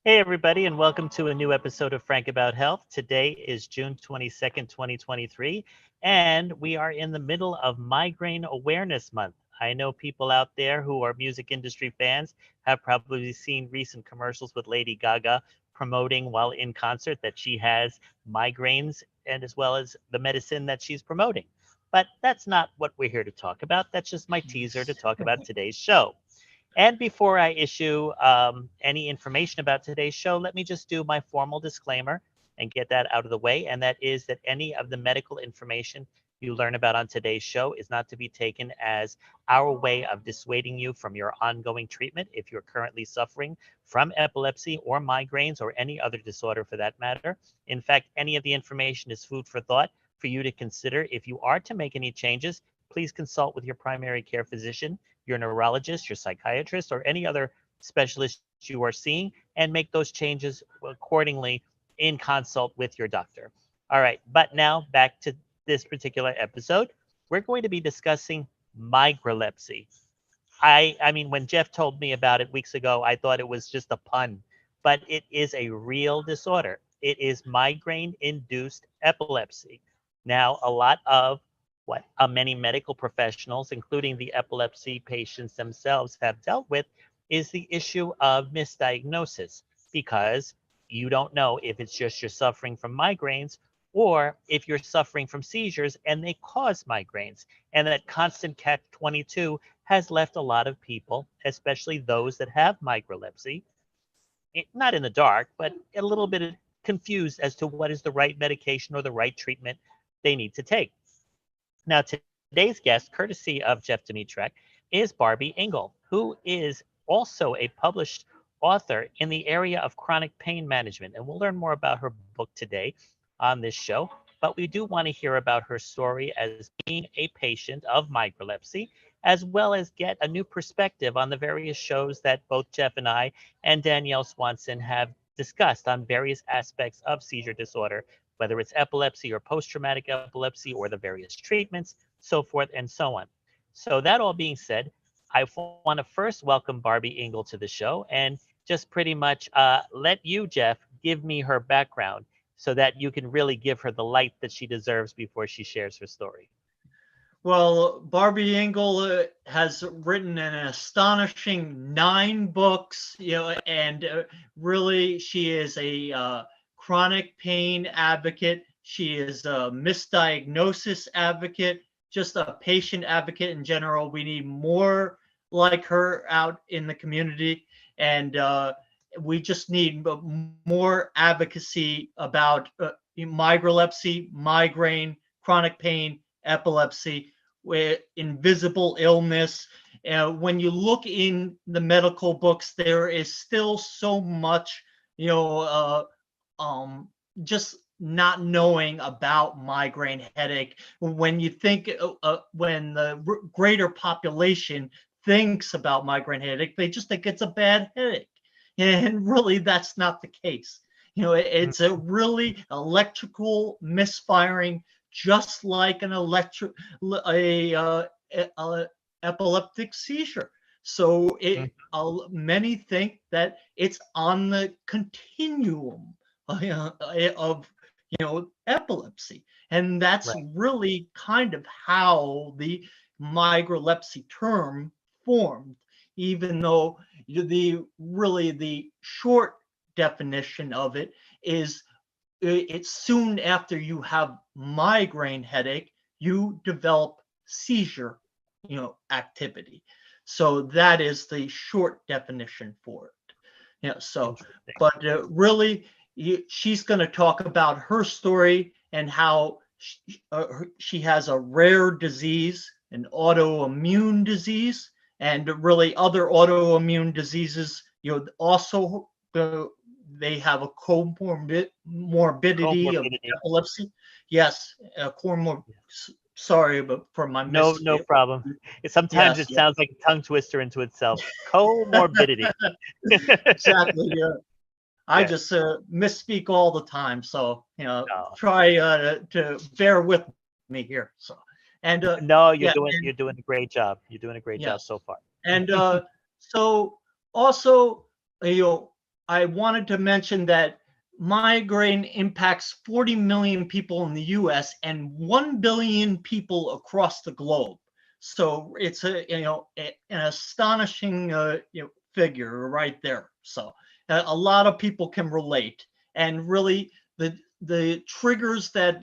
Hey, everybody, and welcome to a new episode of Frank About Health. Today is June 22nd, 2023, and we are in the middle of Migraine Awareness Month. I know people out there who are music industry fans have probably seen recent commercials with Lady Gaga promoting while in concert that she has migraines and as well as the medicine that she's promoting. But that's not what we're here to talk about. That's just my teaser to talk about today's show. And before I issue any information about today's show, let me just do my formal disclaimer and get that out of the way. And that is that any of the medical information you learn about on today's show is not to be taken as our way of dissuading you from your ongoing treatment if you're currently suffering from epilepsy or migraines or any other disorder for that matter. In fact, any of the information is food for thought for you to consider. If you are to make any changes, please consult with your primary care physician, your neurologist, your psychiatrist, or any other specialist you are seeing, and make those changes accordingly in consult with your doctor. All right, but now back to this particular episode. We're going to be discussing migralepsy. I mean, when Jeff told me about it weeks ago, I thought it was just a pun, but it is a real disorder. It is migraine-induced epilepsy. Now, a lot of what many medical professionals, including the epilepsy patients themselves, have dealt with is the issue of misdiagnosis because you don't know if it's just you're suffering from migraines or if you're suffering from seizures and they cause migraines. And that constant catch 22 has left a lot of people, especially those that have migralepsy, not in the dark, but a little bit confused as to what is the right medication or the right treatment they need to take. Now, today's guest, courtesy of Jeff Demitrack, is Barby Ingle, who is also a published author in the area of chronic pain management. And we'll learn more about her book today on this show. But we do want to hear about her story as being a patient of migralepsy, as well as get a new perspective on the various shows that both Jeff and I and Danielle Swanson have discussed on various aspects of seizure disorder, whether it's epilepsy or post-traumatic epilepsy or the various treatments, so forth and so on. So that all being said, I want to first welcome Barby Ingle to the show and just pretty much let you, Jeff, give me her background so that you can really give her the light that she deserves before she shares her story. Well, Barby Ingle has written an astonishing 9 books, and really she is a chronic pain advocate. She is a misdiagnosis advocate, just a patient advocate in general. We need more like her out in the community, and we just need more advocacy about migralepsy, migraine, chronic pain, epilepsy, with invisible illness. When you look in the medical books, there is still so much, just not knowing about migraine headache. When you think, when the greater population thinks about migraine headache, they just think it's a bad headache. And really, that's not the case. It's a really electrical misfiring, just like an epileptic seizure. So many think that it's on the continuum of epilepsy, and that's Right. really kind of how the migralepsy term formed. Even though the short definition of it is, it's soon after you have migraine headache, you develop seizure, activity. So that is the short definition for it. So, but really, she's going to talk about her story and how she has a rare disease, an autoimmune disease, and really other autoimmune diseases. Also they have a comorbidity of epilepsy. Yes, sorry, but for my No problem. Sometimes Yes, it sounds like a tongue twister into itself. Comorbidity. exactly. Yeah. I Yeah. just misspeak all the time, so No. try to bear with me here. So, and No, yeah, you're doing a great job. You're doing a great job yes, so far. and so also, I wanted to mention that migraine impacts 40 million people in the US and 1 billion people across the globe. So it's an astonishing figure right there. So a lot of people can relate, and really the triggers that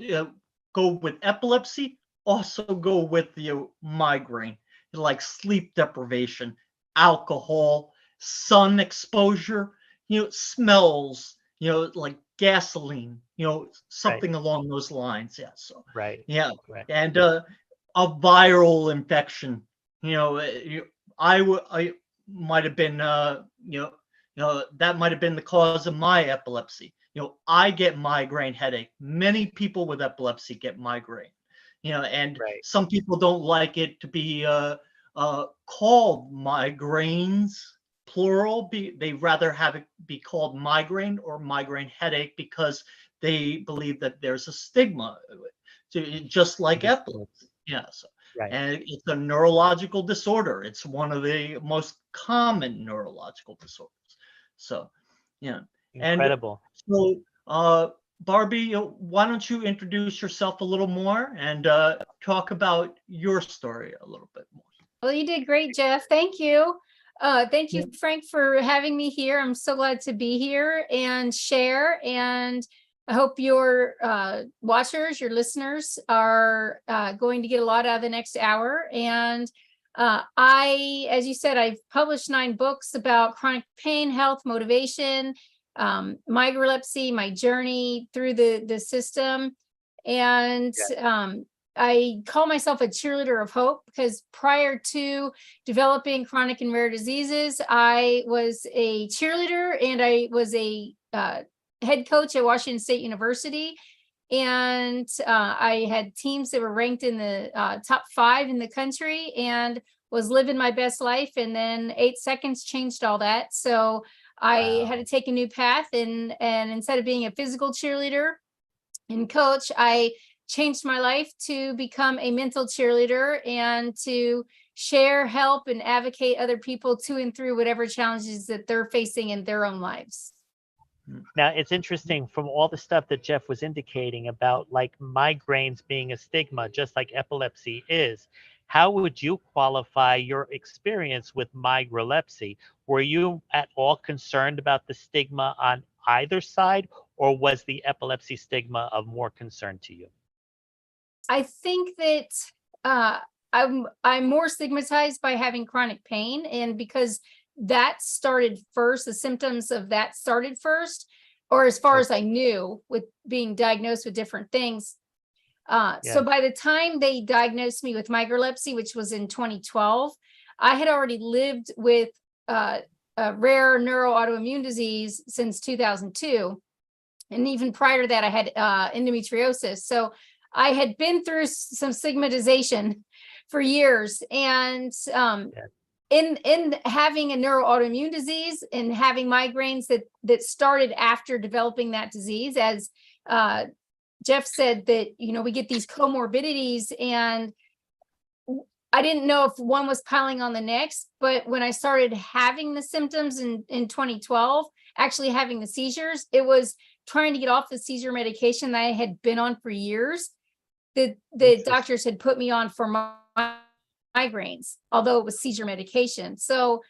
go with epilepsy also go with the migraine, like sleep deprivation, alcohol, sun exposure, smells, like gasoline, something along those lines. Yeah. So, Right. yeah. Right. And a viral infection, I might have been, that might have been the cause of my epilepsy. I get migraine headache. Many people with epilepsy get migraine, and Right. some people don't like it to be called migraines, plural. They rather have it be called migraine or migraine headache because they believe that there's a stigma, just like Understood. epilepsy. Yes. Right. And it's a neurological disorder. It's one of the most common neurological disorders. So, yeah. And Incredible. so, Barbie, why don't you introduce yourself a little more and talk about your story a little bit more? Well, you did great, Jeff. Thank you. Thank you, Frank, for having me here. I'm so glad to be here and share. And I hope your watchers, your listeners are going to get a lot out of the next hour. And as you said, I've published 9 books about chronic pain, health, motivation, migralepsy, my journey through the system. And I call myself a cheerleader of hope because prior to developing chronic and rare diseases, I was a cheerleader and I was a head coach at Washington State University. And I had teams that were ranked in the top 5 in the country and was living my best life. And then 8 seconds changed all that. So I had to take a new path. And instead of being a physical cheerleader and coach, I changed my life to become a mental cheerleader and to share, help, and advocate other people to and through whatever challenges that they're facing in their own lives. Now, it's interesting from all the stuff that Jeff was indicating about like migraines being a stigma, just like epilepsy is. How would you qualify your experience with migralepsy? Were you at all concerned about the stigma on either side, or was the epilepsy stigma of more concern to you? I think that I'm more stigmatized by having chronic pain, and because that started first, the symptoms of that started first, or as far as I knew, with being diagnosed with different things. So by the time they diagnosed me with migralepsy, which was in 2012, I had already lived with a rare neuroautoimmune disease since 2002. And even prior to that, I had endometriosis. So I had been through some stigmatization for years. And in having a neuroautoimmune disease and having migraines that started after developing that disease, as Jeff said, that, we get these comorbidities, and I didn't know if one was piling on the next, but when I started having the symptoms in 2012, actually having the seizures, it was trying to get off the seizure medication that I had been on for years. The doctors had put me on for migraines, although it was seizure medication. So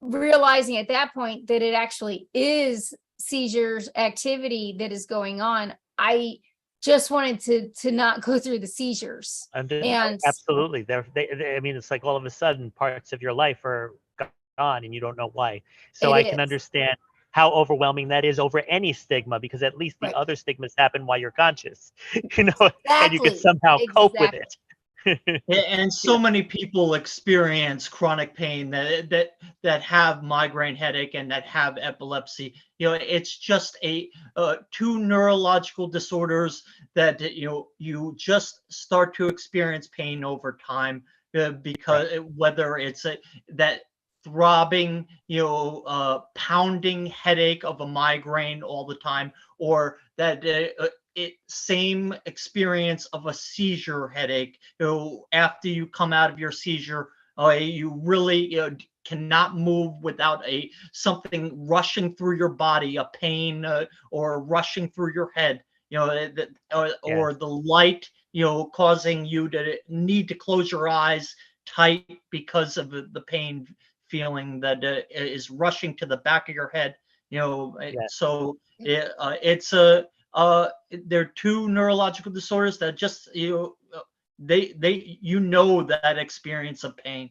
realizing at that point that it actually is seizures activity that is going on, I just wanted to not go through the seizures. And absolutely, I mean, it's like all of a sudden parts of your life are gone and you don't know why. So I can understand how overwhelming that is over any stigma, because at least the other stigmas happen while you're conscious, and you can somehow cope with it. And so many people experience chronic pain that have migraine headache and that have epilepsy. It's just two neurological disorders that you just start to experience pain over time, because whether it's that throbbing, pounding headache of a migraine all the time, or that same experience of a seizure headache. After you come out of your seizure, you really cannot move without something rushing through your body, a pain or rushing through your head, or the light, causing you to need to close your eyes tight because of the pain feeling that is rushing to the back of your head. So it's they're two neurological disorders that just that experience of pain.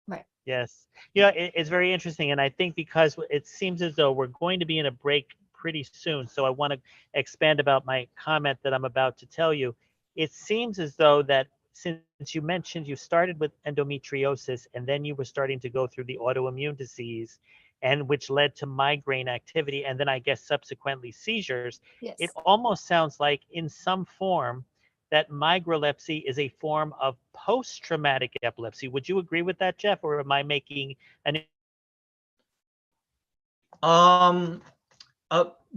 Right. Yes. It's very interesting. And I think because it seems as though we're going to be in a break pretty soon. So I want to expand about my comment that I'm about to tell you. It seems as though that since you mentioned you started with endometriosis and then you were starting to go through the autoimmune disease, and which led to migraine activity, and then I guess subsequently seizures, Yes. It almost sounds like in some form that migralepsy is a form of post-traumatic epilepsy. Would you agree with that, Jeff, or am I making an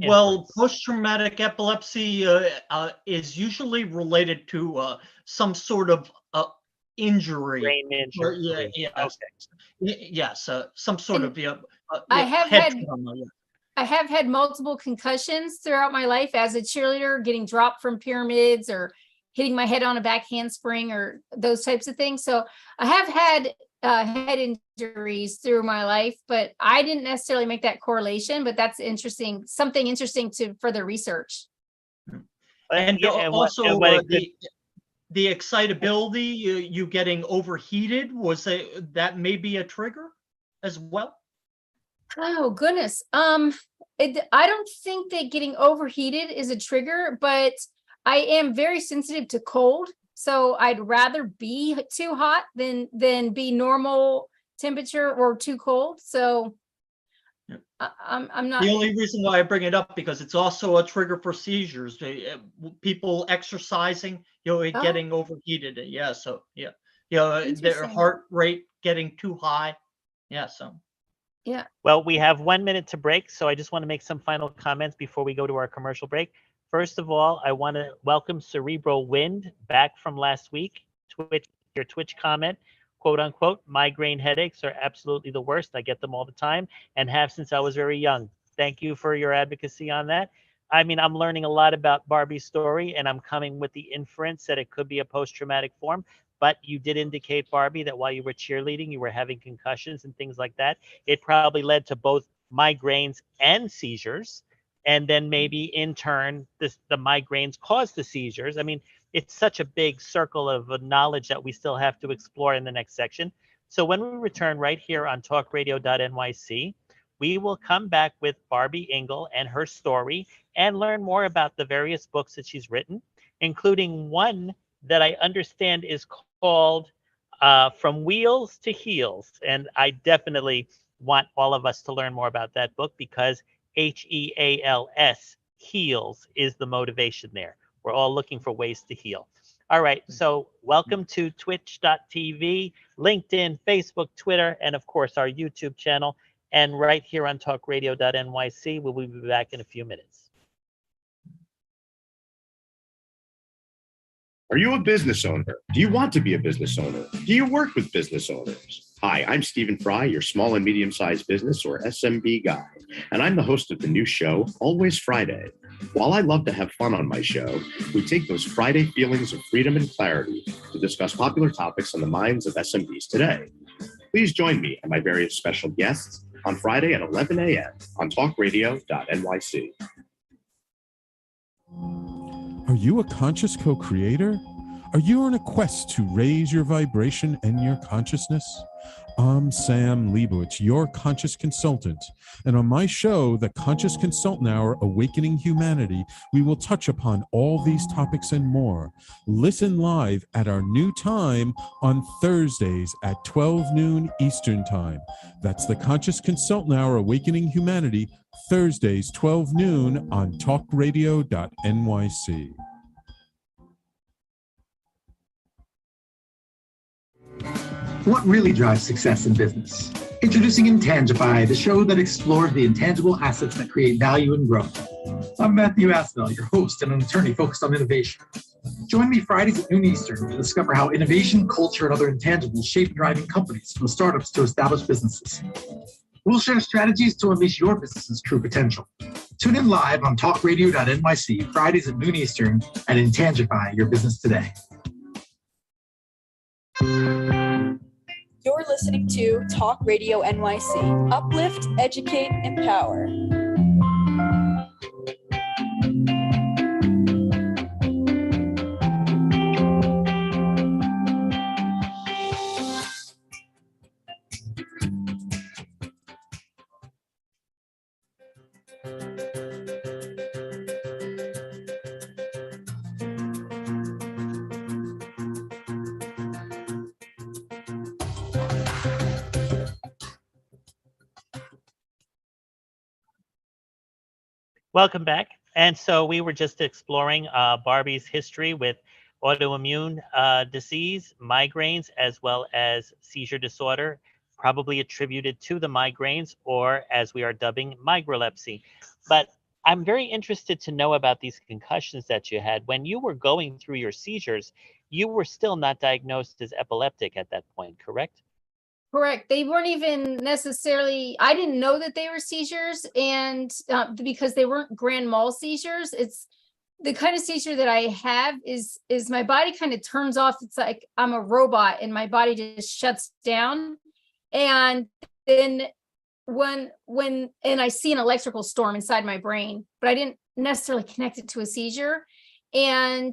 well, post-traumatic epilepsy is usually related to some sort of injury. Brain injury. Yes, some sort of I head trauma. I have had multiple concussions throughout my life as a cheerleader, getting dropped from pyramids or hitting my head on a back handspring or those types of things. So I have had head injuries through my life, but I didn't necessarily make that correlation, but that's interesting, something interesting to further research. And also the excitability, you getting overheated, that may be a trigger as well? Oh goodness. I don't think that getting overheated is a trigger, but I am very sensitive to cold. So I'd rather be too hot than be normal temperature or too cold. So I'm not. The only reason why I bring it up because it's also a trigger for seizures. People exercising, getting overheated. Yeah. So their heart rate getting too high. Yeah. So. Yeah. Well, we have 1 minute to break, so I just want to make some final comments before we go to our commercial break. First of all, I want to welcome Cerebral Wind back from last week. Your Twitch comment, quote unquote, migraine headaches are absolutely the worst. I get them all the time and have since I was very young. Thank you for your advocacy on that. I mean, I'm learning a lot about Barbie's story and I'm coming with the inference that it could be a post-traumatic form. But you did indicate, Barbie, that while you were cheerleading, you were having concussions and things like that. It probably led to both migraines and seizures. And then maybe in turn, the migraines caused the seizures. I mean, it's such a big circle of knowledge that we still have to explore in the next section. So when we return right here on talkradio.nyc, we will come back with Barby Ingle and her story and learn more about the various books that she's written, including one that I understand is called From Wheels to Heels. And I definitely want all of us to learn more about that book because HEALS, heals, is the motivation there. We're all looking for ways to heal. All right, so welcome to twitch.tv, LinkedIn, Facebook, Twitter, and of course our YouTube channel. And right here on talkradio.nyc, we'll be back in a few minutes. Are you a business owner? Do you want to be a business owner? Do you work with business owners? Hi, I'm Stephen Fry, your small and medium-sized business or SMB guy, and I'm the host of the new show, Always Friday. While I love to have fun on my show, we take those Friday feelings of freedom and clarity to discuss popular topics on the minds of SMBs today. Please join me and my various special guests on Friday at 11 a.m. on talkradio.nyc. Are you a conscious co-creator? Are you on a quest to raise your vibration and your consciousness? I'm Sam Leibowitz, your conscious consultant. And on my show, The Conscious Consultant Hour, Awakening Humanity, we will touch upon all these topics and more. Listen live at our new time on Thursdays at 12 noon Eastern Time. That's The Conscious Consultant Hour, Awakening Humanity, Thursdays, 12 noon on talkradio.nyc. What really drives success in business? Introducing Intangify, the show that explores the intangible assets that create value and growth. I'm Matthew Aspel, your host and an attorney focused on innovation. Join me Fridays at noon Eastern to discover how innovation, culture, and other intangibles shape driving companies from startups to established businesses. We'll share strategies to unleash your business's true potential. Tune in live on talkradio.nyc Fridays at noon Eastern and intangify your business today. You're listening to Talk Radio NYC. Uplift, educate, empower. Welcome back. And so we were just exploring Barby's history with autoimmune disease, migraines, as well as seizure disorder, probably attributed to the migraines, or as we are dubbing, migralepsy. But I'm very interested to know about these concussions that you had. When you were going through your seizures, you were still not diagnosed as epileptic at that point, correct? Correct. They weren't even necessarily, I didn't know that they were seizures, and because they weren't grand mal seizures. It's the kind of seizure that I have is my body kind of turns off. It's like I'm a robot and my body just shuts down. And then when I see an electrical storm inside my brain, but I didn't necessarily connect it to a seizure. And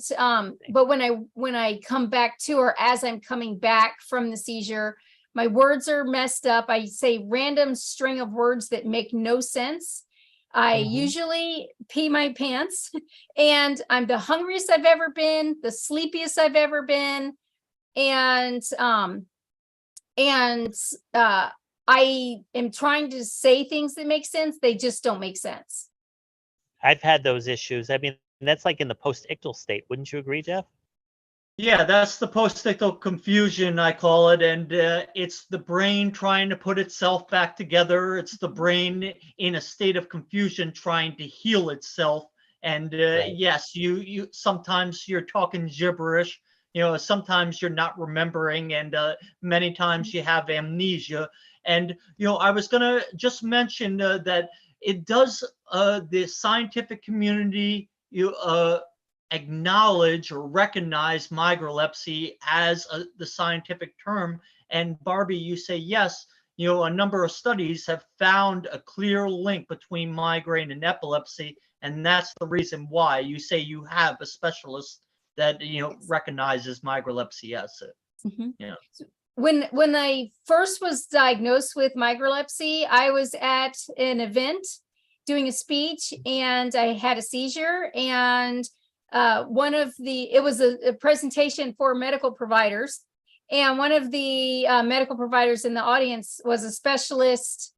but when I come back to, or as I'm coming back from the seizure, my words are messed up. I say random string of words that make no sense. I usually pee my pants, and I'm the hungriest I've ever been, the sleepiest I've ever been. And I am trying to say things that make sense. They just don't make sense. I've had those issues. I mean, that's like in the post-ictal state. Wouldn't you agree, Jeff? Yeah, that's the post-ictal confusion, I call it. And it's the brain trying to put itself back together. It's the brain in a state of confusion trying to heal itself. And Right. yes, you sometimes you're talking gibberish. Sometimes you're not remembering, and many times you have amnesia. And I was going to just mention that it does the scientific community acknowledge or recognize migralepsy as the scientific term. And Barby, you say yes. A number of studies have found a clear link between migraine and epilepsy, and that's the reason why you say you have a specialist that recognizes migralepsy as it. When I first was diagnosed with migralepsy, I was at an event doing a speech, and I had a seizure. And it was a presentation for medical providers, and one of the medical providers in the audience was a specialist.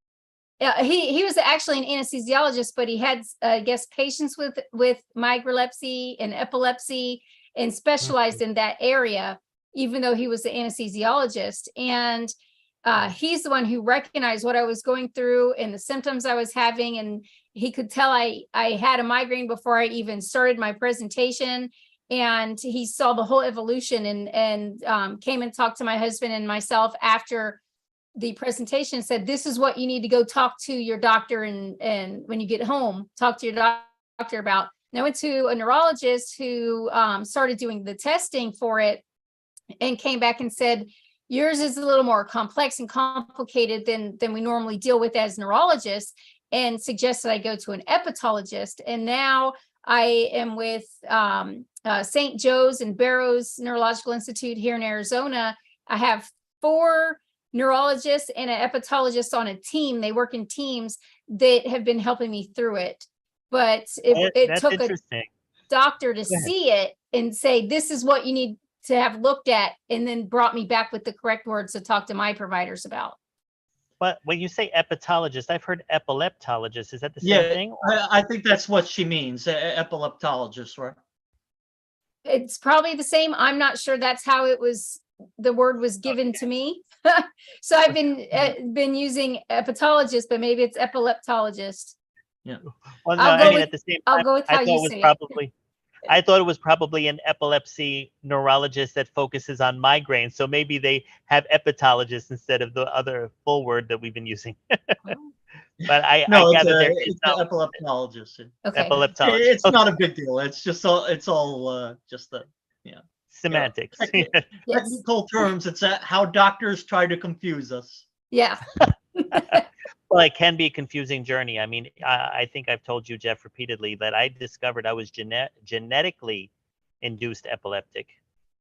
He was actually an anesthesiologist, but he had I guess patients with migralepsy and epilepsy, and specialized in that area, even though he was the anesthesiologist. And he's the one who recognized what I was going through and the symptoms I was having. And he could tell I had a migraine before I even started my presentation. And he saw the whole evolution, and came and talked to my husband and myself after the presentation, said, this is what you need to go talk to your doctor. And when you get home, talk to your doctor about. And I went to a neurologist who started doing the testing for it, and came back and said, yours is a little more complex and complicated than we normally deal with as neurologists, and suggested I go to an hepatologist. And now I am with St. Joe's and Barrows Neurological Institute here in Arizona. I have 4 neurologists and an hepatologist on a team. They work in teams that have been helping me through it. But it took a doctor to see it and say, this is what you need to have looked at, and then brought me back with the correct words to talk to my providers about. But when you say hepatologist, I've heard epileptologist. Is that the same thing? I think that's what she means, epileptologist, right? It's probably the same. I'm not sure that's how the word was given to me. So I've been using hepatologist, but maybe it's epileptologist. Yeah. Well, no, at the same time, I'll go with how I thought you it was say probably. I thought it was probably an epilepsy neurologist that focuses on migraine. So maybe they have epitologists instead of the other full word that we've been using. But I No, gather there is it's no an epileptologist. Okay. epileptologist. It's not a big deal. It's just it's all just the Semantics. Yes. technical terms. It's how doctors try to confuse us. Yeah. Well, it can be a confusing journey. I mean, I think I've told you, Jeff, repeatedly that I discovered I was genetically induced epileptic,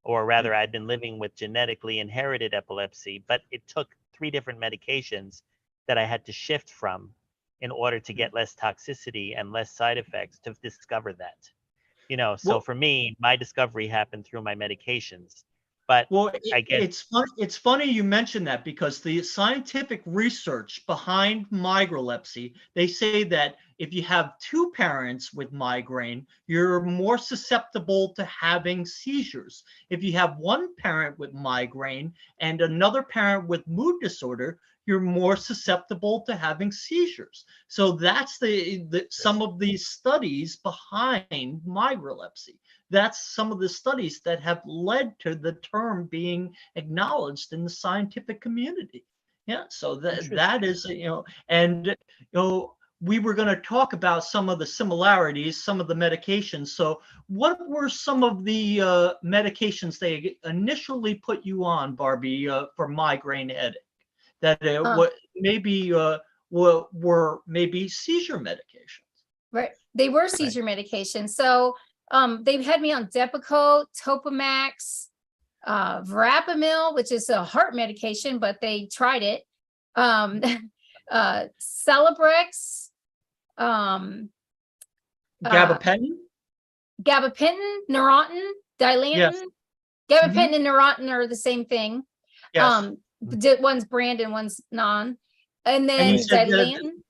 or rather, I'd been living with genetically inherited epilepsy, but it took 3 different medications that I had to shift from in order to get less toxicity and less side effects to discover that. So Well- for me, my discovery happened through my medications. But Well, I guess it's funny you mentioned that, because the scientific research behind migralepsy, they say that if you have 2 parents with migraine, you're more susceptible to having seizures. If you have 1 parent with migraine and another parent with mood disorder, you're more susceptible to having seizures. So that's some of these studies behind migralepsy. That's some of the studies that have led to the term being acknowledged in the scientific community. Yeah, so that is, and we were going to talk about some of the similarities, some of the medications. So what were some of the medications they initially put you on, Barbie, for migraine headache, that what maybe were maybe seizure medications? Right. They were seizure medications. So they had me on Depakote, Topamax, Verapamil, which is a heart medication, but they tried it. Celebrex, Gabapentin? Gabapentin, Neurontin, Dilantin. Yes. Gabapentin and Neurontin are the same thing. Yes. One's brand and one's non. And And then you said Dilantin.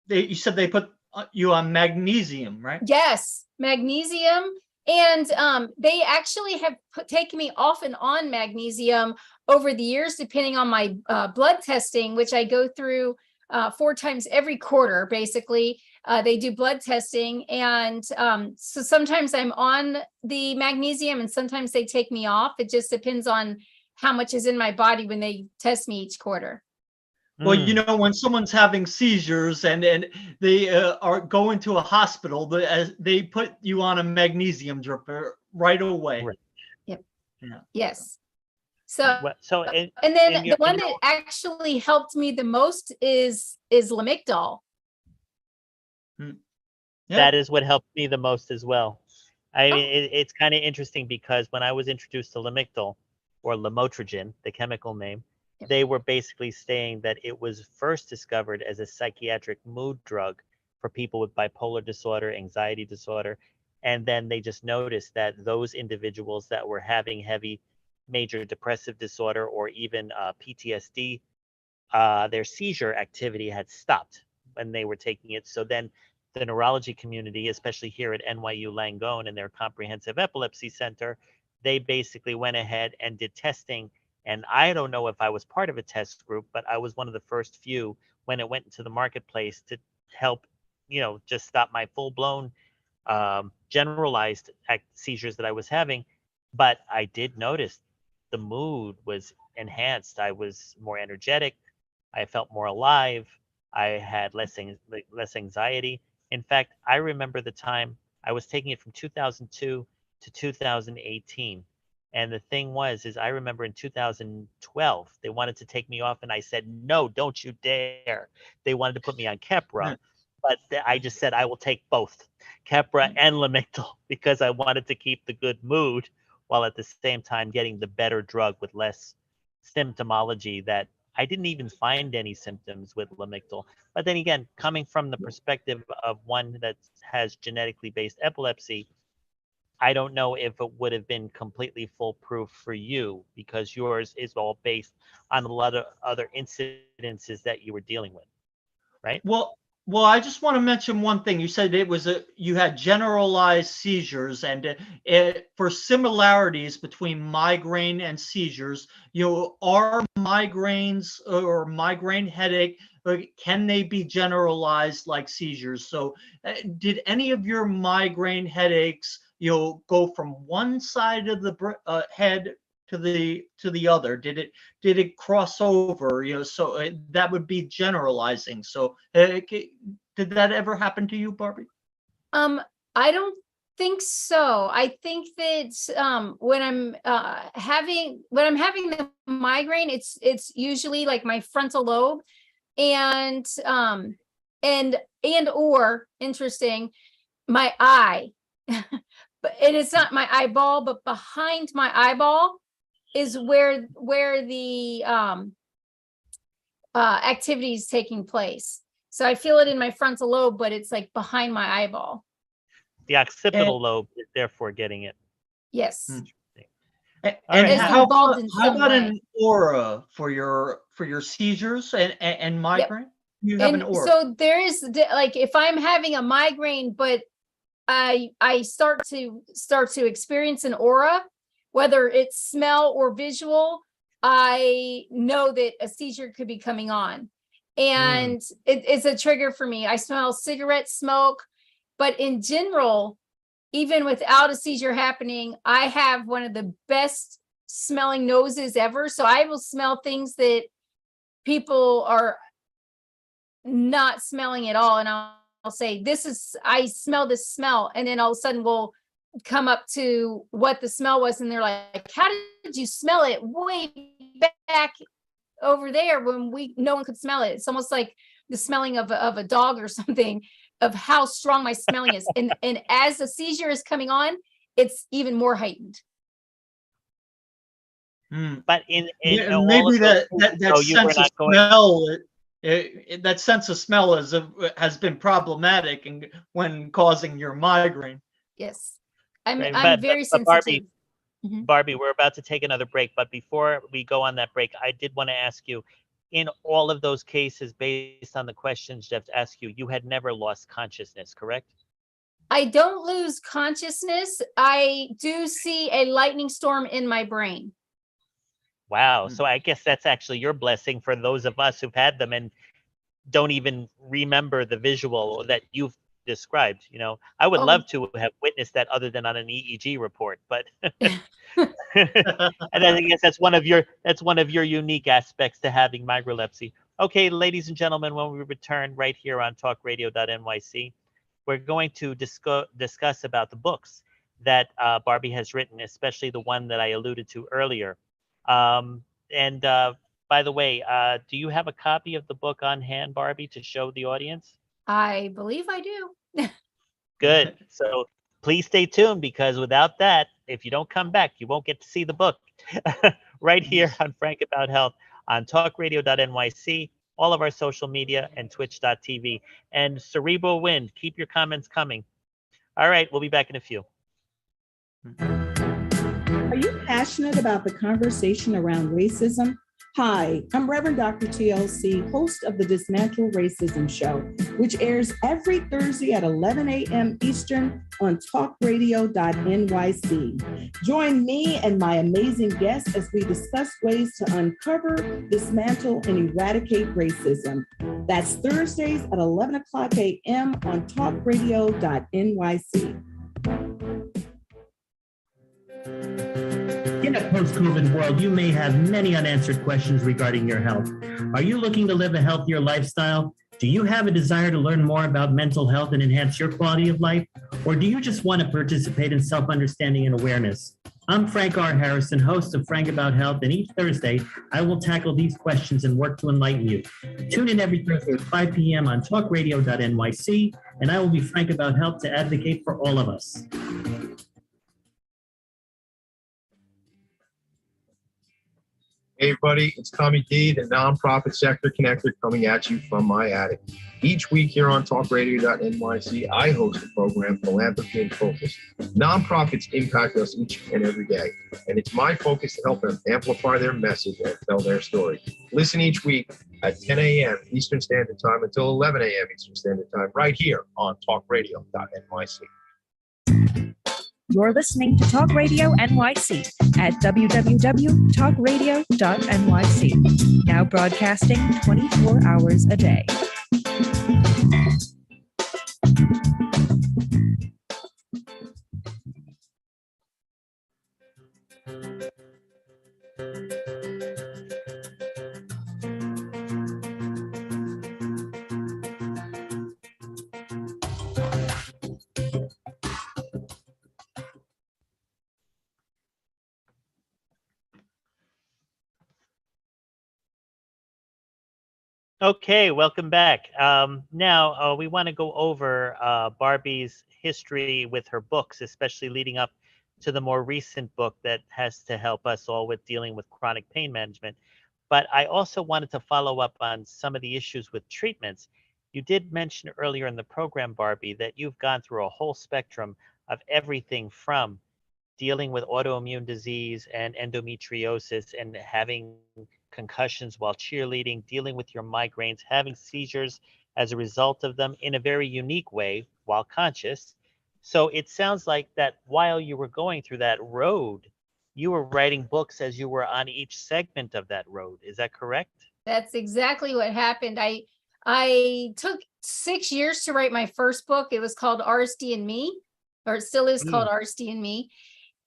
you said they put you on magnesium, right? Yes, magnesium. And they actually have taken me off and on magnesium over the years, depending on my blood testing, which I go through 4 times every quarter, basically. They do blood testing. And so sometimes I'm on the magnesium and sometimes they take me off. It just depends on how much is in my body when they test me each quarter. Well, when someone's having seizures and they are going to a hospital, they put you on a magnesium drip right away. Right. Yep. Yeah. Yes. So, and then the one that actually helped me the most is Lamictal. Yeah. That is what helped me the most as well. I mean, it's kind of interesting because when I was introduced to Lamictal, or lamotrigine, the chemical name, they were basically saying that it was first discovered as a psychiatric mood drug for people with bipolar disorder, anxiety disorder. And then they just noticed that those individuals that were having heavy major depressive disorder or even PTSD, their seizure activity had stopped when they were taking it. So then the neurology community, especially here at NYU Langone and their Comprehensive Epilepsy Center, they basically went ahead and did testing. And I don't know if I was part of a test group, but I was one of the first few when it went into the marketplace to help, just stop my full-blown generalized seizures that I was having. But I did notice the mood was enhanced. I was more energetic. I felt more alive. I had less anxiety. In fact, I remember the time I was taking it from 2002 to 2018. And the thing is I remember in 2012, they wanted to take me off and I said, no, don't you dare. They wanted to put me on Keppra, but I just said, I will take both Keppra and Lamictal because I wanted to keep the good mood while at the same time getting the better drug with less symptomology that I didn't even find any symptoms with Lamictal. But then again, coming from the perspective of one that has genetically based epilepsy, I don't know if it would have been completely foolproof for you because yours is all based on a lot of other incidences that you were dealing with, right? Well, I just want to mention one thing. You said you had generalized seizures, and for similarities between migraine and seizures, are migraines or migraine headache, can they be generalized like seizures? So, did any of your migraine headaches go from one side of the head to the other? Did it cross over? So that would be generalizing. So did that ever happen to you, Barbie? I don't think so. I think that when I'm having the migraine, it's usually like my frontal lobe and or interesting, my eye. But it's not my eyeball, but behind my eyeball is where the activity is taking place. So I feel it in my frontal lobe, but it's like behind my eyeball. The occipital lobe is therefore getting it. Yes. And how about an aura for your seizures and migraine? Yep. You have an aura. So there is like if I'm having a migraine, but I start to experience an aura, whether it's smell or visual, I know that a seizure could be coming on. And it's a trigger for me. I smell cigarette smoke, but in general, even without a seizure happening, I have one of the best smelling noses ever. So I will smell things that people are not smelling at all. And I'll say, I smell this smell. And then all of a sudden we'll come up to what the smell was. And they're like, how did you smell it way back over there when no one could smell it? It's almost like the smelling of a dog or something, of how strong my smelling is. And as the seizure is coming on, it's even more heightened. But in maybe that sense of smell, that sense of smell has been problematic when causing your migraine. Yes, I'm very sensitive. Barbie, we're about to take another break, but before we go on that break, I did want to ask you, in all of those cases, based on the questions Jeff asked you, you had never lost consciousness, correct? I don't lose consciousness. I do see a lightning storm in my brain. Wow. So I guess that's actually your blessing for those of us who've had them and don't even remember the visual that you've described. I would love to have witnessed that other than on an EEG report, but and I guess that's one of your unique aspects to having migralepsy. Okay, ladies and gentlemen, when we return right here on talkradio.nyc, we're going to discuss about the books that Barbie has written, especially the one that I alluded to earlier. And by the way, do you have a copy of the book on hand, Barbie, to show the audience? I believe I do. Good. So please stay tuned, because without that, if you don't come back, you won't get to see the book right here on Frank About Health on talkradio.nyc, all of our social media, and twitch.tv. And Cerebral Wind, keep your comments coming. All right, we'll be back in a few. Are you passionate about the conversation around racism? Hi, I'm Reverend Dr. TLC, host of the Dismantle Racism Show, which airs every Thursday at 11 a.m. Eastern on talkradio.nyc. Join me and my amazing guests as we discuss ways to uncover, dismantle, and eradicate racism. That's Thursdays at 11 o'clock a.m. on talkradio.nyc. In a post-COVID world, you may have many unanswered questions regarding your health. Are you looking to live a healthier lifestyle? Do you have a desire to learn more about mental health and enhance your quality of life? Or do you just want to participate in self-understanding and awareness? I'm Frank R. Harrison, host of Frank About Health, and each Thursday, I will tackle these questions and work to enlighten you. Tune in every Thursday at 5 p.m. on talkradio.nyc, and I will be Frank About Health to advocate for all of us. Hey everybody, it's Tommy D, the nonprofit sector connector, coming at you from my attic. Each week here on talkradio.nyc, I host the program Philanthropy in Focus. Nonprofits impact us each and every day, and it's my focus to help them amplify their message and tell their story. Listen each week at 10 a.m. Eastern Standard Time until 11 a.m. Eastern Standard Time, right here on talkradio.nyc. You're listening to Talk Radio NYC at www.talkradio.nyc, now broadcasting 24 hours a day. Okay, welcome back. Now we want to go over Barbie's history with her books, especially leading up to the more recent book that has to help us all with dealing with chronic pain management. But I also wanted to follow up on some of the issues with treatments. You did mention earlier in the program, Barbie, that you've gone through a whole spectrum of everything from dealing with autoimmune disease and endometriosis and having concussions while cheerleading, dealing with your migraines, having seizures as a result of them in a very unique way while conscious. So it sounds like that while you were going through that road, you were writing books as you were on each segment of that road. Is that correct? That's exactly what happened. I took 6 years to write my first book. It was called RSD and Me, or it still is called RSD and Me,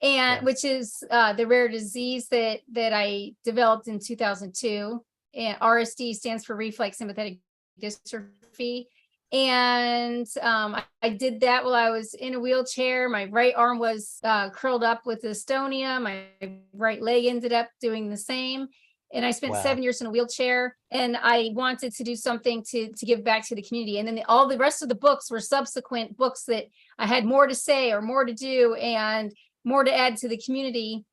and which is the rare disease that I developed in 2002. And RSD stands for reflex sympathetic dystrophy. And I did that while I was in a wheelchair. My right arm was curled up with dystonia. My right leg ended up doing the same. And I spent 7 years in a wheelchair, and I wanted to do something to give back to the community. And then all the rest of the books were subsequent books that I had more to say or more to do and more to add to the community,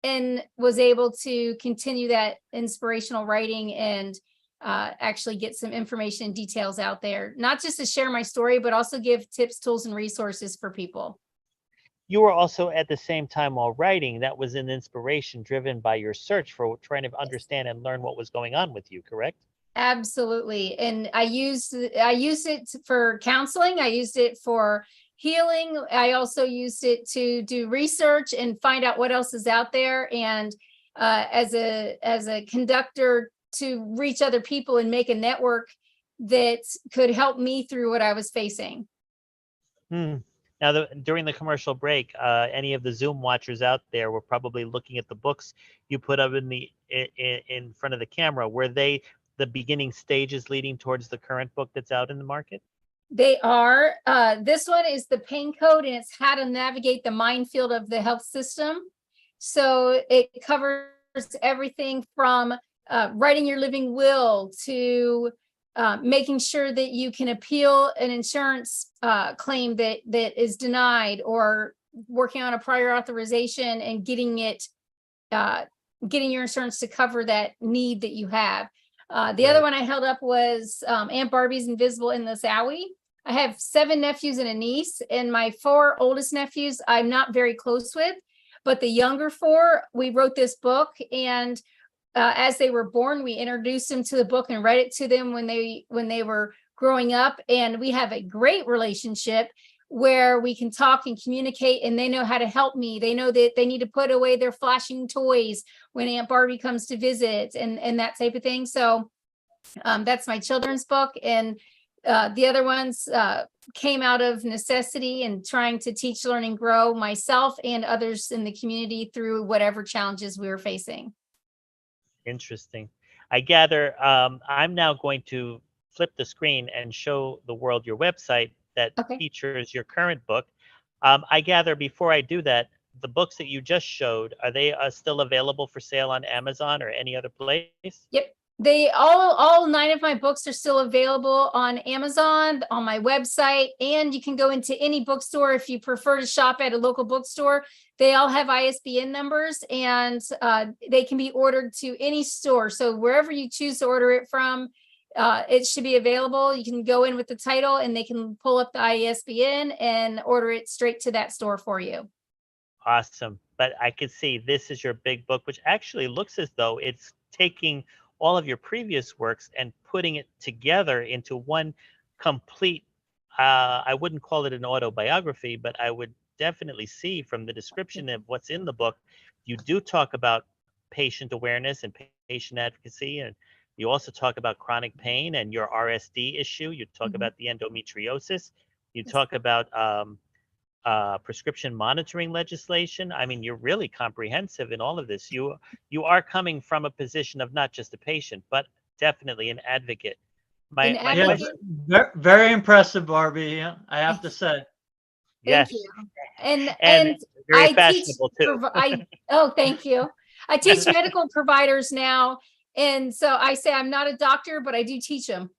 and was able to continue that inspirational writing and actually get some information and details out there, not just to share my story, but also give tips, tools, and resources for people. You were also at the same time while writing, that was an inspiration driven by your search for trying to understand and learn what was going on with you, correct? Absolutely. And I used it for counseling. I used it for healing. I also used it to do research and find out what else is out there. And as a conductor, to reach other people and make a network that could help me through what I was facing. Now, during the commercial break, any of the Zoom watchers out there were probably looking at the books you put up in front of the camera. Were they the beginning stages leading towards the current book that's out in the market? They are. This one is the Pain Code, and it's how to navigate the minefield of the health system. So it covers everything from writing your living will to making sure that you can appeal an insurance claim that is denied, or working on a prior authorization and getting your insurance to cover that need that you have. The other one I held up was Aunt Barbie's Invisible Endless Owie. I have 7 nephews and a niece, and my 4 oldest nephews I'm not very close with, but the younger 4, we wrote this book, and as they were born, we introduced them to the book and read it to them when they were growing up. And we have a great relationship where we can talk and communicate, and they know how to help me. They know that they need to put away their flashing toys when Aunt Barbie comes to visit, and that type of thing. So that's my children's book. And the other ones came out of necessity and trying to teach, learn, and grow myself and others in the community through whatever challenges we were facing. Interesting. I gather I'm now going to flip the screen and show the world your website that features your current book. I gather before I do that, the books that you just showed, are they still available for sale on Amazon or any other place? Yep. They all 9 of my books are still available on Amazon, on my website, and you can go into any bookstore if you prefer to shop at a local bookstore. They all have ISBN numbers, and they can be ordered to any store. So wherever you choose to order it from, it should be available. You can go in with the title, and they can pull up the ISBN and order it straight to that store for you. Awesome. But I could see this is your big book, which actually looks as though it's taking all of your previous works and putting it together into one complete, I wouldn't call it an autobiography, but I would definitely see from the description of what's in the book, you do talk about patient awareness and patient advocacy, and you also talk about chronic pain and your RSD issue. You talk about the endometriosis. You talk about prescription monitoring legislation. I mean, you're really comprehensive in all of this. You are coming from a position of not just a patient, but definitely an advocate. Very impressive, Barbie, I have to say. Thank you. And very I fashionable teach, too. thank you. I teach medical providers now And so I say I'm not a doctor, but I do teach them.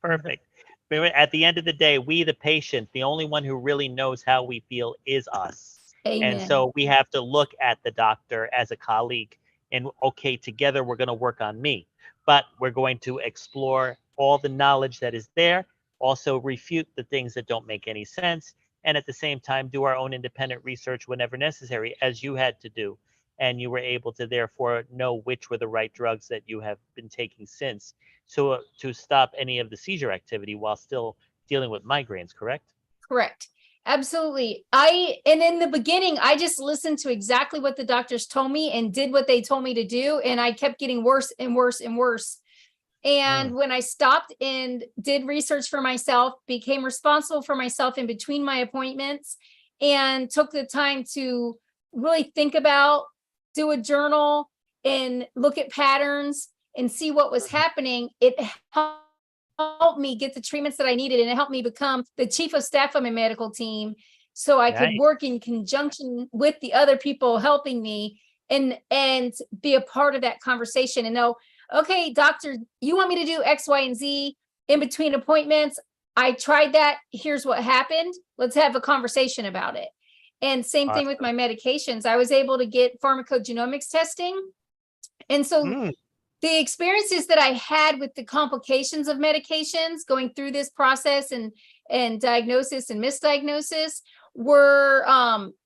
Perfect. But at the end of the day, we, the patient, the only one who really knows how we feel is us. Amen. And so we have to look at the doctor as a colleague and, okay, together we're going to work on me, but we're going to explore all the knowledge that is there, also refute the things that don't make any sense, and at the same time do our own independent research whenever necessary, as you had to do. And you were able to therefore know which were the right drugs that you have been taking since, so to stop any of the seizure activity while still dealing with migraines, correct? Correct. Absolutely. And in the beginning, I just listened to exactly what the doctors told me and did what they told me to do. And I kept getting worse and worse and worse. And when I stopped and did research for myself, became responsible for myself in between my appointments, and took the time to really think about, do a journal and look at patterns and see what was happening, it helped me get the treatments that I needed. And it helped me become the chief of staff of my medical team, so I could work in conjunction with the other people helping me and be a part of that conversation and know, okay, doctor, you want me to do X, Y, and Z in between appointments. I tried that. Here's what happened. Let's have a conversation about it. And same thing with my medications. I was able to get pharmacogenomics testing. And so the experiences that I had with the complications of medications going through this process and diagnosis and misdiagnosis were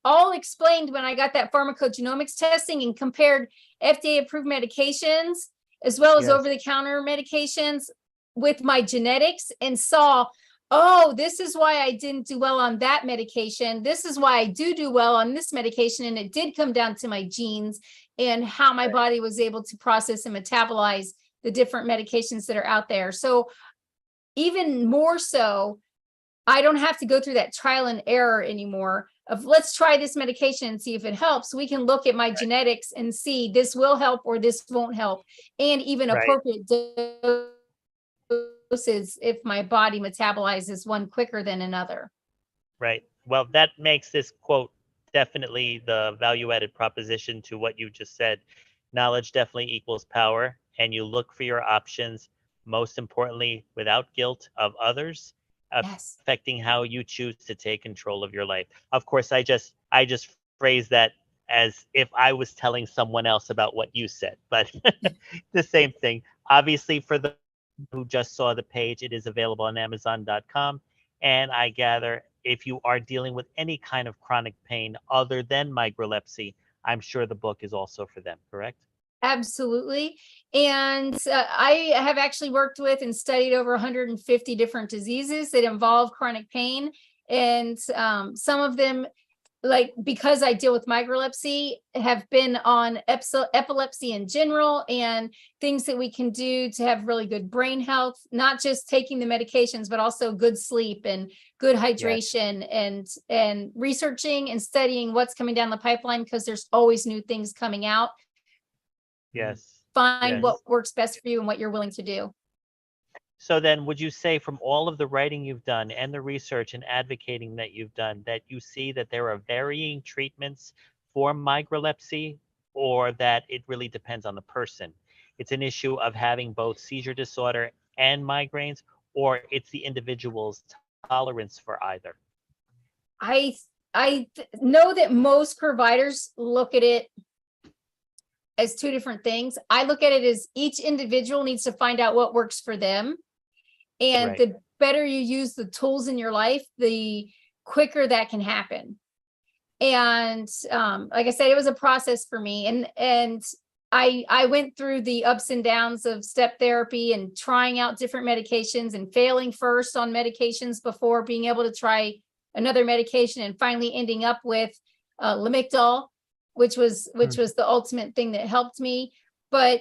all explained when I got that pharmacogenomics testing and compared FDA approved medications as well as over-the-counter medications with my genetics, and saw, oh, this is why I didn't do well on that medication. This is why I do well on this medication. And it did come down to my genes and how my body was able to process and metabolize the different medications that are out there. So even more so, I don't have to go through that trial and error anymore of let's try this medication and see if it helps. We can look at my genetics and see this will help or this won't help, and even appropriate doses if my body metabolizes one quicker than another. Right. Well, that makes this quote definitely the value-added proposition to what you just said. Knowledge definitely equals power, and you look for your options, most importantly, without guilt of others, affecting how you choose to take control of your life. Of course, I just phrase that as if I was telling someone else about what you said, but the same thing. Obviously, for the who just saw the page, it is available on Amazon.com. And I gather if you are dealing with any kind of chronic pain other than migralepsy, I'm sure the book is also for them, correct? Absolutely. And I have actually worked with and studied over 150 different diseases that involve chronic pain. And some of them, like because I deal with migralepsy, have been on epilepsy in general and things that we can do to have really good brain health, not just taking the medications, but also good sleep and good hydration and researching and studying what's coming down the pipeline, because there's always new things coming out. Find what works best for you and what you're willing to do. So then would you say from all of the writing you've done and the research and advocating that you've done that you see that there are varying treatments for migralepsy, or that it really depends on the person? It's an issue of having both seizure disorder and migraines, or it's the individual's tolerance for either? I know that most providers look at it as two different things. I look at it as each individual needs to find out what works for them. And the better you use the tools in your life, the quicker that can happen. And like I said, it was a process for me. And I went through the ups and downs of step therapy and trying out different medications and failing first on medications before being able to try another medication, and finally ending up with Lamictal, which was the ultimate thing that helped me. But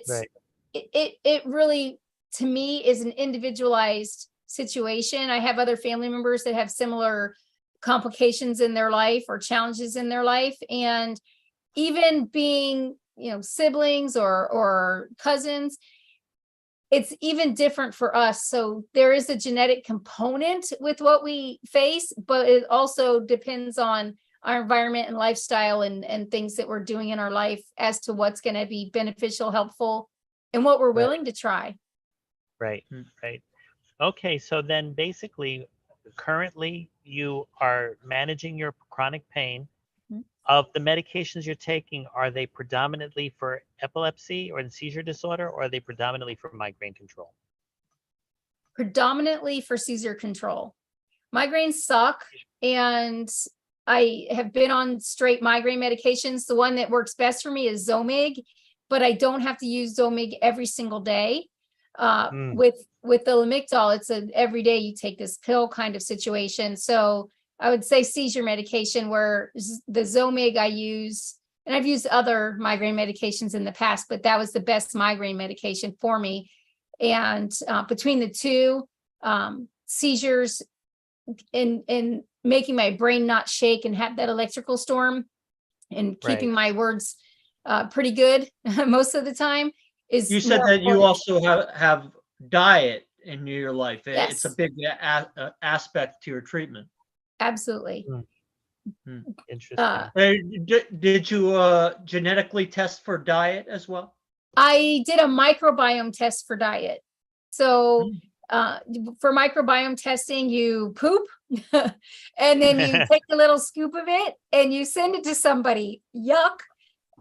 it really, to me, is an individualized situation. I have other family members that have similar complications in their life or challenges in their life. And even being, siblings or cousins, it's even different for us. So there is a genetic component with what we face, but it also depends on our environment and lifestyle and things that we're doing in our life as to what's going to be beneficial, helpful, and what we're willing to try. Right. Okay, so then basically, currently you are managing your chronic pain. Of the medications you're taking, are they predominantly for epilepsy or seizure disorder, or are they predominantly for migraine control? Predominantly for seizure control. Migraines suck, and I have been on straight migraine medications. The one that works best for me is Zomig, but I don't have to use Zomig every single day. With the Lamictal, it's an every day you take this pill kind of situation. So I would say seizure medication, where the Zomig I use, and I've used other migraine medications in the past, but that was the best migraine medication for me. And between the two, seizures and making my brain not shake and have that electrical storm and keeping my words pretty good most of the time is. You said that you also have diet in your life. Yes. It's a big aspect to your treatment. Absolutely. Interesting. Did you genetically test for diet as well? I did a microbiome test for diet. So for microbiome testing, you poop and then you take a little scoop of it and you send it to somebody. Yuck.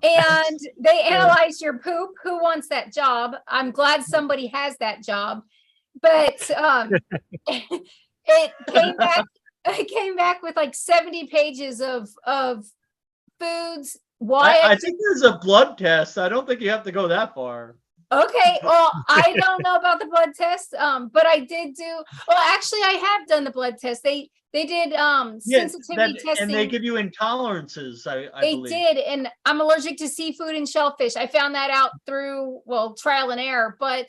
And they analyze your poop. Who wants that job? I'm glad somebody has that job. But it came back with like 70 pages of foods. Why? I think there's a blood test. I don't think you have to go that far. Okay, well, I don't know about the blood test, but I did do. Well, actually, I have done the blood test. They did sensitivity testing, and they give you intolerances. I believe. Did, and I'm allergic to seafood and shellfish. I found that out through trial and error, but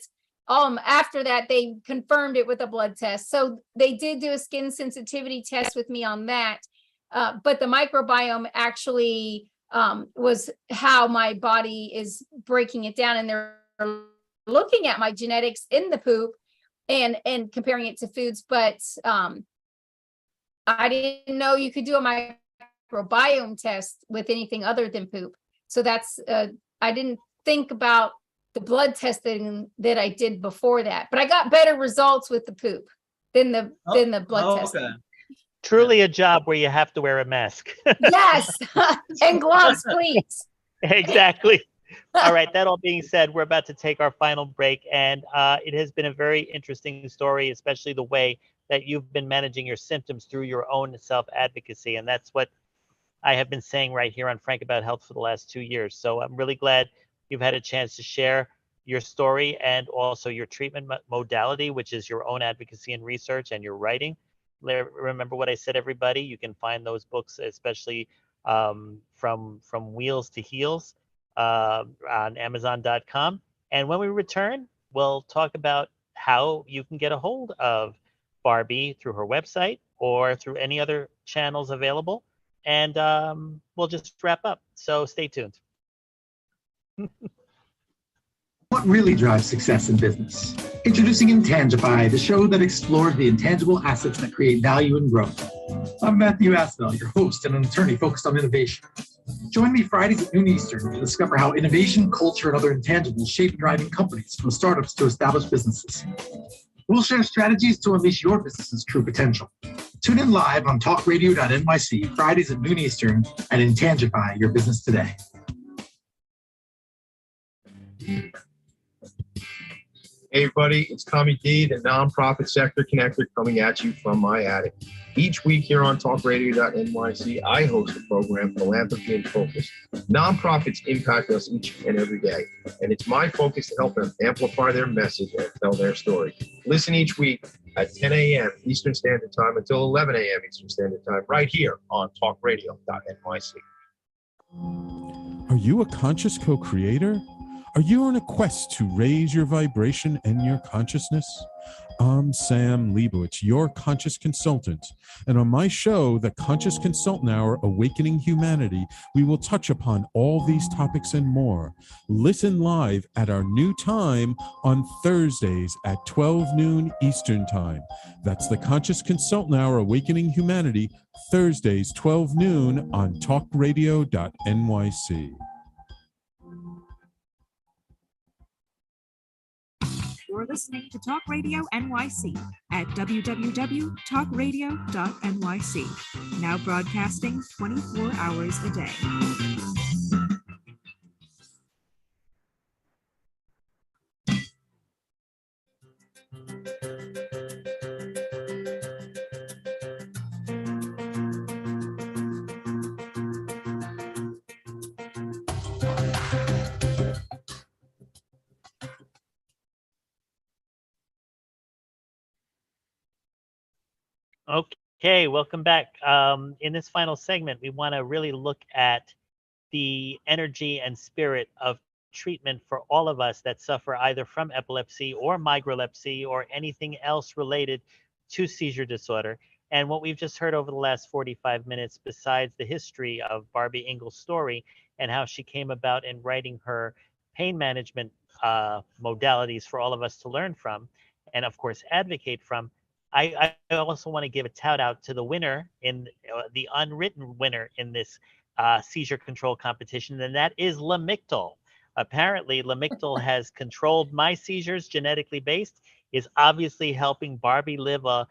after that they confirmed it with a blood test. So they did do a skin sensitivity test with me on that, but the microbiome actually was how my body is breaking it down, and they're looking at my genetics in the poop and comparing it to foods. But I didn't know you could do a microbiome test with anything other than poop. So that's I didn't think about the blood testing that I did before that, but I got better results with the poop than the blood testing. Okay. Truly a job where you have to wear a mask. Yes, and gloves, please. Exactly. All right. That all being said, we're about to take our final break, and it has been a very interesting story, especially the way that you've been managing your symptoms through your own self-advocacy. And that's what I have been saying right here on Frank About Health for the last 2 years. So I'm really glad you've had a chance to share your story and also your treatment modality, which is your own advocacy and research and your writing. Remember what I said, everybody. You can find those books, especially from Wheels to Heels, on Amazon.com. And when we return, we'll talk about how you can get a hold of Barby through her website or through any other channels available. And we'll just wrap up. So stay tuned. What really drives success in business? Introducing Intangify, the show that explores the intangible assets that create value and growth. I'm Matthew Aspel, your host and an attorney focused on innovation. Join me Fridays at noon Eastern to discover how innovation, culture, and other intangibles shape and driving companies from startups to established businesses. We'll share strategies to unleash your business's true potential. Tune in live on talkradio.nyc Fridays at noon Eastern and Intangify your business today. Hey everybody, it's Tommy D, the nonprofit sector connector, coming at you from my attic. Each week here on talkradio.nyc, I host a program, Philanthropy in Focus. Nonprofits impact us each and every day, and it's my focus to help them amplify their message and tell their story. Listen each week at 10 a.m. Eastern Standard Time until 11 a.m. Eastern Standard Time, right here on talkradio.nyc. Are you a conscious co-creator? Are you on a quest to raise your vibration and your consciousness? I'm Sam Leibowitz, your conscious consultant. And on my show, The Conscious Consultant Hour, Awakening Humanity, we will touch upon all these topics and more. Listen live at our new time on Thursdays at 12 noon Eastern Time. That's The Conscious Consultant Hour, Awakening Humanity, Thursdays, 12 noon on talkradio.nyc. You're listening to Talk Radio NYC at www.talkradio.nyc. Now broadcasting 24 hours a day. Okay, welcome back. In this final segment, we want to really look at the energy and spirit of treatment for all of us that suffer either from epilepsy or migralepsy or anything else related to seizure disorder. And what we've just heard over the last 45 minutes, besides the history of Barby Ingle's story and how she came about in writing her pain management modalities for all of us to learn from, and of course advocate from, I also want to give a tout out to the winner in the unwritten winner in this seizure control competition, and that is Lamictal. Apparently, Lamictal has controlled my seizures, genetically based, is obviously helping Barby live a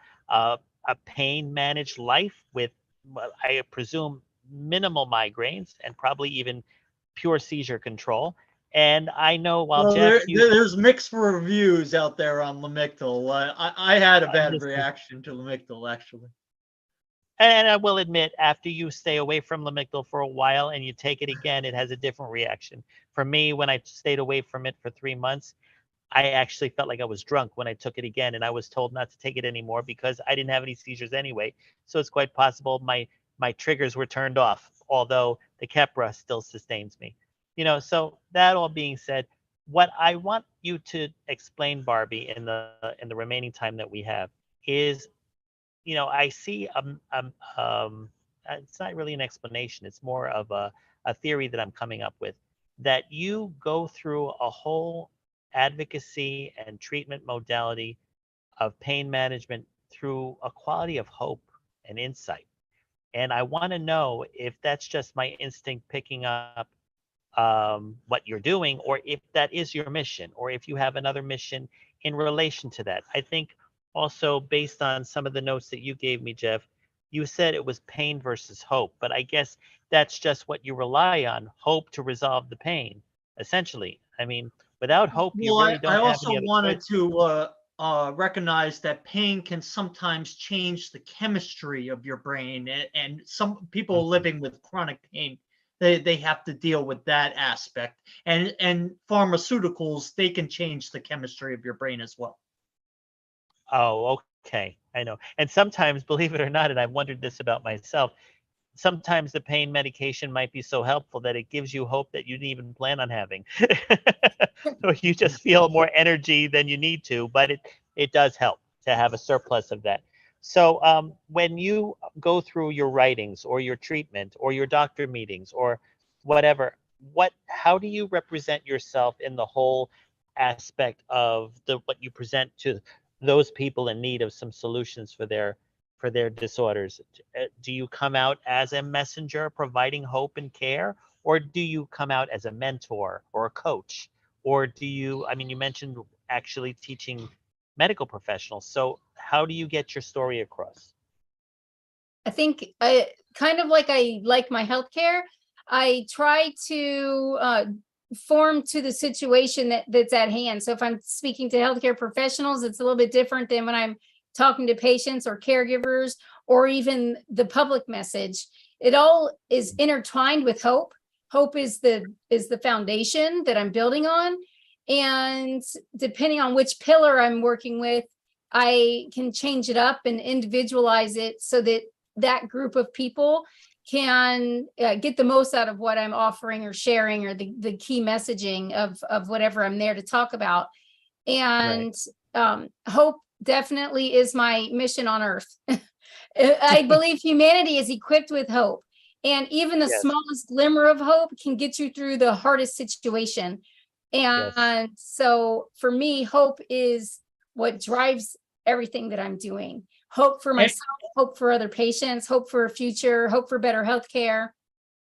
pain managed life with, I presume, minimal migraines and probably even pure seizure control. And I know while Jeff, there's mixed reviews out there on Lamictal. I had a bad reaction to Lamictal, actually. And I will admit, after you stay away from Lamictal for a while and you take it again, it has a different reaction. For me, when I stayed away from it for 3 months, I actually felt like I was drunk when I took it again, and I was told not to take it anymore because I didn't have any seizures anyway. So it's quite possible my triggers were turned off, although the Keppra still sustains me. So that all being said, what I want you to explain, Barby, in the remaining time that we have is, I see it's not really an explanation. It's more of a theory that I'm coming up with, that you go through a whole advocacy and treatment modality of pain management through a quality of hope and insight. And I want to know if that's just my instinct picking up what you're doing, or if that is your mission, or if you have another mission in relation to that. I think also, based on some of the notes that you gave me, Jeff, you said it was pain versus hope, but I guess that's just what you rely on, hope to resolve the pain, essentially. I mean, without hope, you really don't have any other choice. I also wanted to recognize that pain can sometimes change the chemistry of your brain, and some people living with chronic pain, they have to deal with that aspect. And pharmaceuticals, they can change the chemistry of your brain as well. Oh, okay. I know. And sometimes, believe it or not, and I've wondered this about myself, sometimes the pain medication might be so helpful that it gives you hope that you didn't even plan on having. Or you just feel more energy than you need to, but it does help to have a surplus of that. So when you go through your writings or your treatment or your doctor meetings or whatever, how do you represent yourself in the whole aspect of what you present to those people in need of some solutions for their disorders? Do you come out as a messenger providing hope and care, or do you come out as a mentor or a coach? Or do you, you mentioned actually teaching medical professionals. So how do you get your story across? I think I like my healthcare, I try to form to the situation that's at hand. So if I'm speaking to healthcare professionals, it's a little bit different than when I'm talking to patients or caregivers or even the public message. It all is intertwined with hope. Hope is the foundation that I'm building on. And depending on which pillar I'm working with, I can change it up and individualize it so that that group of people can get the most out of what I'm offering or sharing, or the key messaging of whatever I'm there to talk about. And hope definitely is my mission on earth. I believe humanity is equipped with hope, and even the smallest glimmer of hope can get you through the hardest situation. And so for me, hope is what drives everything that I'm doing. Hope for myself, hope for other patients, hope for a future, hope for better healthcare.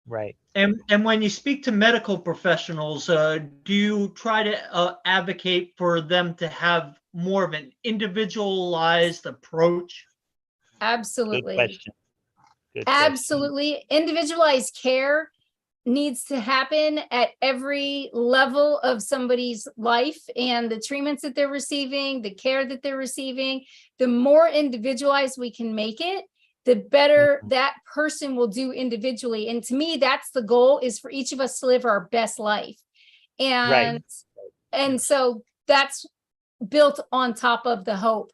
Right. And when you speak to medical professionals, do you try to advocate for them to have more of an individualized approach? Absolutely. Good question. Good Absolutely. question. Individualized care needs to happen at every level of somebody's life, and the treatments that they're receiving, the care that they're receiving. The more individualized we can make it, the better that person will do individually. And to me, that's the goal, is for each of us to live our best life. And so that's built on top of the hope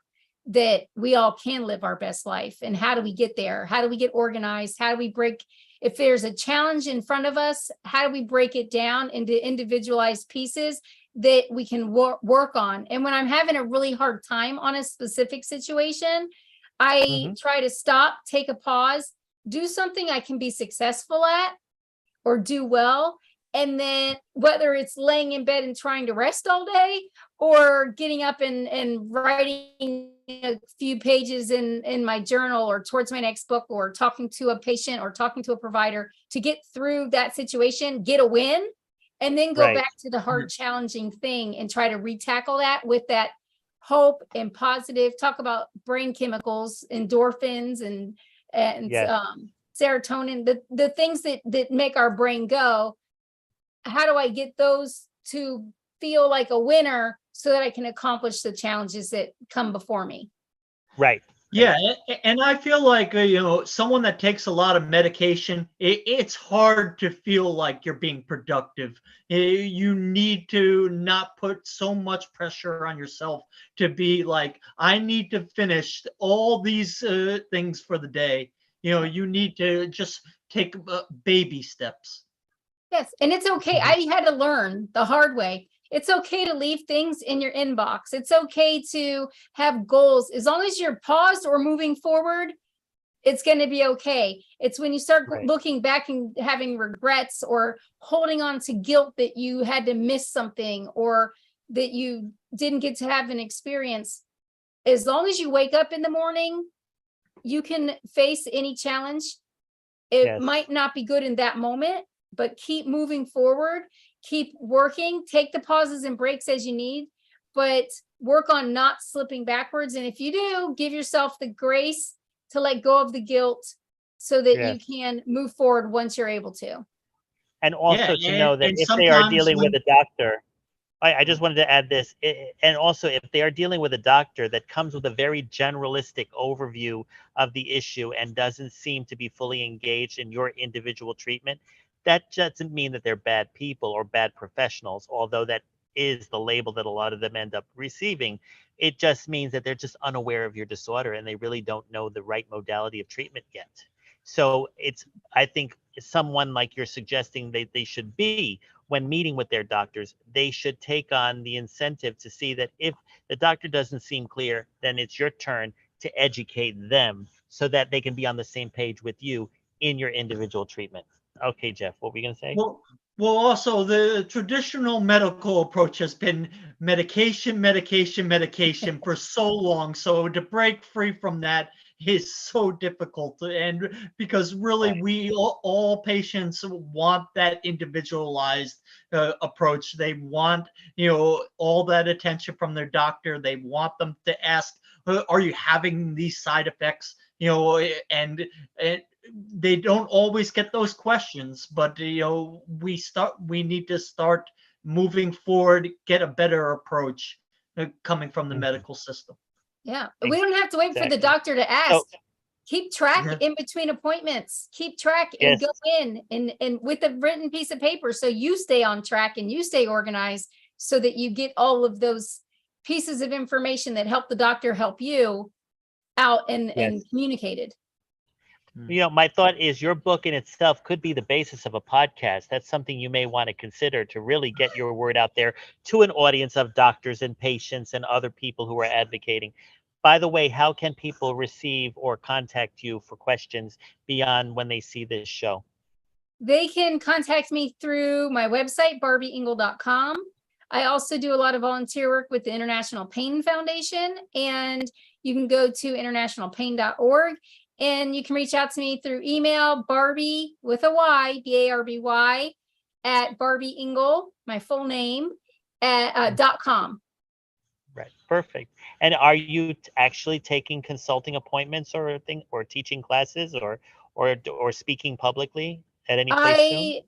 that we all can live our best life. And how do we get there? How do we get organized? How do we break, if there's a challenge in front of us, how do we break it down into individualized pieces that we can work on? And when I'm having a really hard time on a specific situation, I try to stop, take a pause, do something I can be successful at or do well. And then whether it's laying in bed and trying to rest all day, or getting up and writing a few pages in my journal, or towards my next book, or talking to a patient or talking to a provider to get through that situation, get a win, and then go back to the hard, challenging thing and try to retackle that with that hope and positive. Talk about brain chemicals, endorphins and serotonin, the things that make our brain go. How do I get those to feel like a winner so that I can accomplish the challenges that come before me? Right. Yeah, and I feel like someone that takes a lot of medication, it's hard to feel like you're being productive. You need to not put so much pressure on yourself to be like, I need to finish all these things for the day. You need to just take baby steps. Yes, and it's okay. I had to learn the hard way. It's okay to leave things in your inbox. It's okay to have goals. As long as you're paused or moving forward, it's going to be okay. It's when you start looking back and having regrets, or holding on to guilt that you had to miss something, or that you didn't get to have an experience. As long as you wake up in the morning, you can face any challenge. It might not be good in that moment, but keep moving forward, keep working, take the pauses and breaks as you need, but work on not slipping backwards. And if you do, give yourself the grace to let go of the guilt so that you can move forward once you're able to. And also to know that if they are dealing with a doctor, I just wanted to add this, and also if they are dealing with a doctor that comes with a very generalistic overview of the issue and doesn't seem to be fully engaged in your individual treatment, that doesn't mean that they're bad people or bad professionals, although that is the label that a lot of them end up receiving. It just means that they're just unaware of your disorder and they really don't know the right modality of treatment yet. So I think someone like you're suggesting that they should be, when meeting with their doctors, they should take on the incentive to see that if the doctor doesn't seem clear, then it's your turn to educate them so that they can be on the same page with you in your individual treatment. Okay, Jeff, what were you going to say? Well, also the traditional medical approach has been medication for so long. So to break free from that is so difficult. And because really we all patients want that individualized approach. They want, all that attention from their doctor. They want them to ask, are you having these side effects? And they don't always get those questions, but we need to start moving forward, get a better approach coming from the medical system. Yeah, we don't have to wait for the doctor to ask. Keep track in between appointments. Keep track and go in and with a written piece of paper, so you stay on track and you stay organized, so that you get all of those pieces of information that help the doctor help you out and communicated. You know, my thought is your book in itself could be the basis of a podcast. That's something you may want to consider to really get your word out there to an audience of doctors and patients and other people who are advocating. By the way, how can people receive or contact you for questions beyond when they see this show? They can contact me through my website, barbyingle.com. I also do a lot of volunteer work with the International Pain Foundation, and you can go to internationalpain.org. And you can reach out to me through email, Barby with a Y, BARBY, at Barby Ingle, my full name, at .com. Right, perfect. And are you actually taking consulting appointments or teaching classes or speaking publicly at any place soon?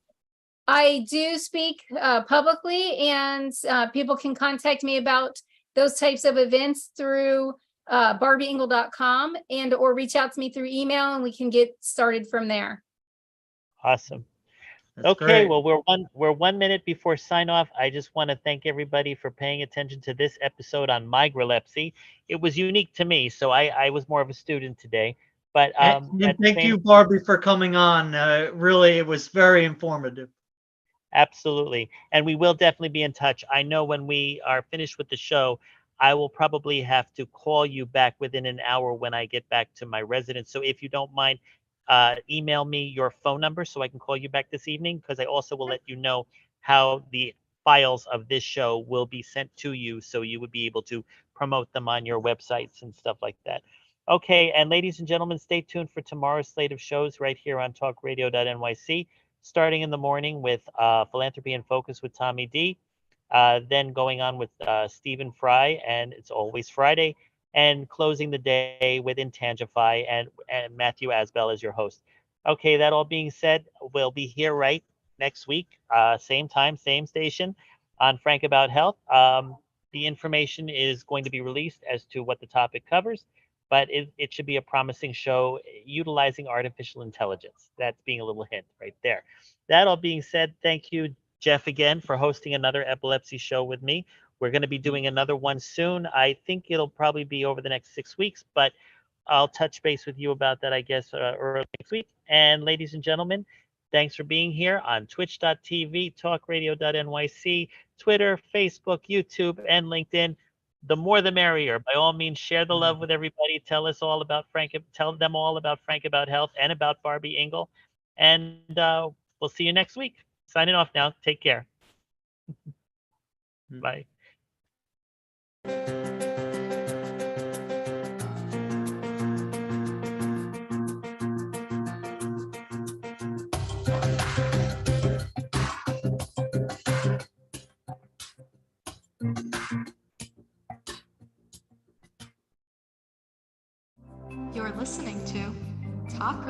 I do speak publicly, and people can contact me about those types of events through barbyingle.com and or reach out to me through email, and we can get started from there. Awesome. That's Okay, great. well, we're 1 minute before sign off. I just want to thank everybody for paying attention to this episode on migralepsy. It was unique to me, so I was more of a student today. But And thank you, Barbie, for coming on. Really, it was very informative. Absolutely. And we will definitely be in touch. I know when we are finished with the show, I will probably have to call you back within an hour when I get back to my residence. So if you don't mind, email me your phone number so I can call you back this evening, because I also will let you know how the files of this show will be sent to you, so you would be able to promote them on your websites and stuff like that. Okay, and ladies and gentlemen, stay tuned for tomorrow's slate of shows right here on talkradio.nyc, starting in the morning with Philanthropy in Focus with Tommy D, then going on with Stephen Fry, and It's Always Friday, and closing the day with Intangify and Matthew Asbell as your host. Okay, that all being said, we'll be here right next week, same time, same station on Frank About Health. The information is going to be released as to what the topic covers, but it should be a promising show utilizing artificial intelligence. That's being a little hint right there. That all being said, thank you, Jeff, again for hosting another epilepsy show with me. We're going to be doing another one soon. I think it'll probably be over the next 6 weeks, but I'll touch base with you about that, I guess, early next week. And ladies and gentlemen, thanks for being here on twitch.tv, talkradio.nyc, Twitter, Facebook, YouTube, and LinkedIn. The more the merrier. By all means, share the love with everybody. Tell them all about Frank About Health and about Barby Ingle. And we'll see you next week. Signing off now. Take care. Bye. You're listening to Talk